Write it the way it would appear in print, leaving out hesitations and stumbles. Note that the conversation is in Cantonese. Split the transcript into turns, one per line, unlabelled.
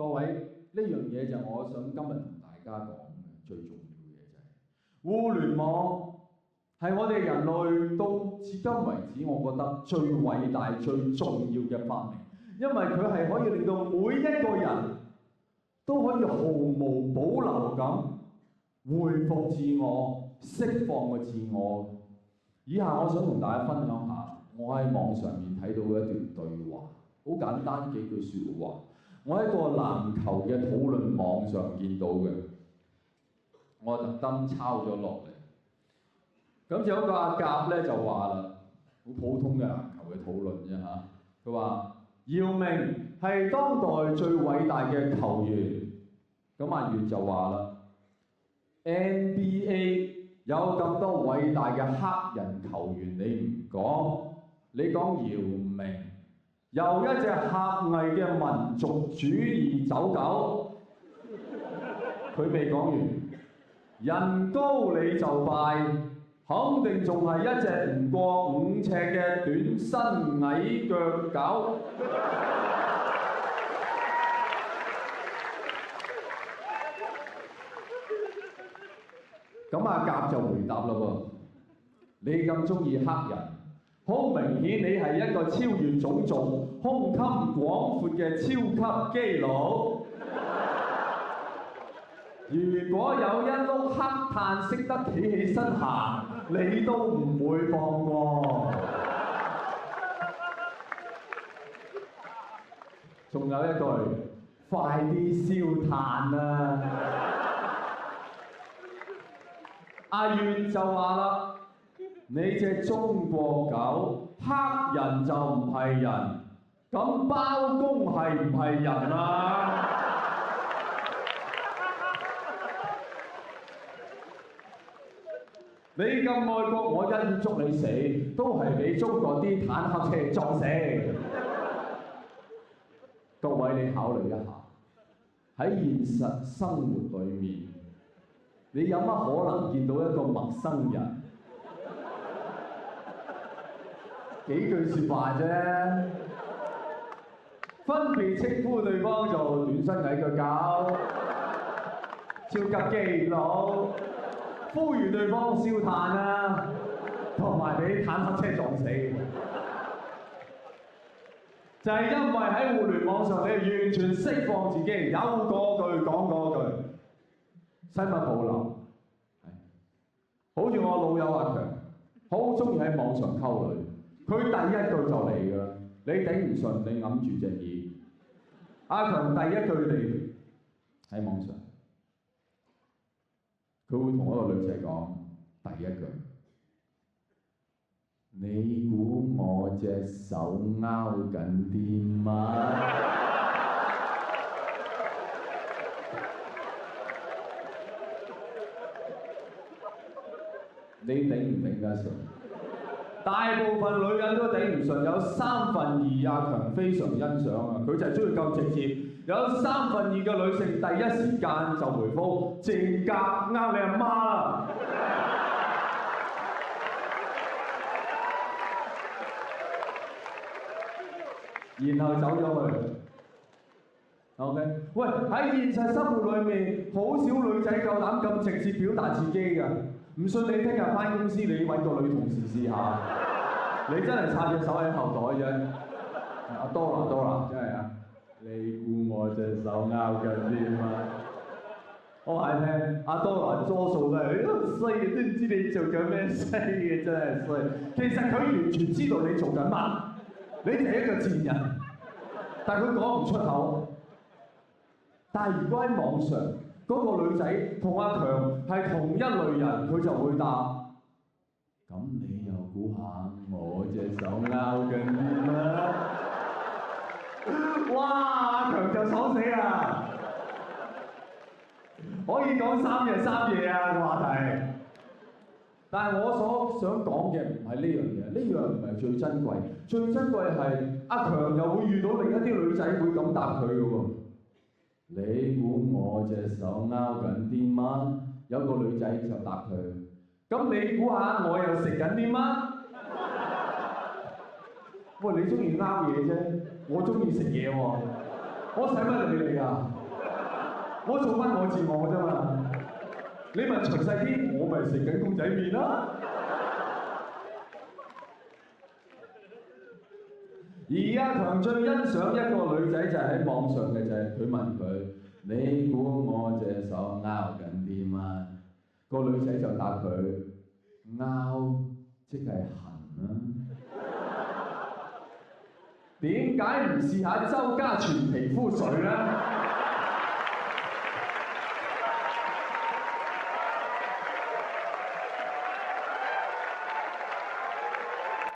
各位，呢樣嘢就我想今日同大家講嘅最重要嘅嘢就係互聯網係我哋人類到至今為止，我覺得最偉大、最重要嘅發明，因為佢係可以令到每一個人都可以毫無保留咁回復自我、釋放個自我。以下我想同大家分享下，我喺網上面睇到一段對話，好簡單幾句説話。我喺個籃球嘅討論網上見到嘅，我特登抄咗落嚟。咁有個阿甲咧就話啦，好普通嘅籃球嘅討論啫嚇。佢話姚明係當代最偉大嘅球員。咁阿月就話啦 ，NBA 有咁多偉大嘅黑人球員，你唔講，你講姚明。又一隻狹隘嘅民族主義走狗，佢未講完，人高你就敗，肯定仲係一隻唔過5尺嘅短身矮腳狗。咁阿甲就回答啦喎，你咁中意黑人？好明顯，你係一個超越種族、胸襟廣闊嘅超級基佬。如果有一碌黑炭識得企起身行，你都唔會放過。仲有一句，快啲燒炭啦！阿月就話啦。你隻中國狗，黑人就唔係人，咁包公係唔係人啊？你咁愛國，我一於捉你死，都係俾中國啲坦克車撞死。各位，你考慮一下，喺現實生活裏面，你有乜可能見到一個陌生人？幾句説話啫，分別稱呼對方做短身矮腳狗、超級基佬，呼籲對方燒炭啦，同埋俾坦克車撞死。就係因為喺互聯網上，你完全釋放自己，有嗰句講嗰句，使乜保留？好似我老友阿強，好中意喺網上溝女。佢第一句就嚟㗎啦，你頂唔順，你揞住隻耳。阿強第一句嚟喺網上，佢會同一個女仔講第一句：你估我隻手拗緊啲乜？你頂唔頂得順？大部分女人都頂唔順，有2/3阿強非常欣賞啊！佢就係中意咁直接，有2/3嘅女性第一時間就回覆正格啱你阿媽啦！然後走咗去。OK， 喂，喺現實生活裏面，好少女仔夠膽咁直接表達自己㗎。唔信你聽日返公司，你揾個女同事試下，你真係插隻手喺後袋啫。阿多啦，真係啊！你估我隻手拗緊啲乜？我係聽阿多啦，多數都係衰嘅，都唔知你做緊咩衰嘅，真係衰。其實佢完全知道你做緊乜，你就係一個賤人，但係佢講唔出口。但係如果喺網上，嗰個女仔同阿強係同一類人，佢就會答：咁你又估下我隻手拗緊啲乜？哇！阿強就爽死啦，可以講3日3夜啊個話題。但係我所想講嘅唔係呢樣嘢，呢樣唔係最珍貴，最珍貴係阿強又會遇到另一啲女仔會咁答佢嘅喎。你估我隻手拗緊啲乜？有個女仔就答佢：咁你估下我又食緊啲乜？喂，你中意拗嘢啫，我中意食嘢喎。我使乜理你啊？我做翻我自我啫嘛。你問徐世堅，我咪食緊公仔麵啦。而家強最欣賞一個女仔就係喺網上嘅，就係佢問佢：你估我隻手拗緊啲乜？個女仔就答佢：拗即係痕啦。點解唔試下周家全皮膚水咧？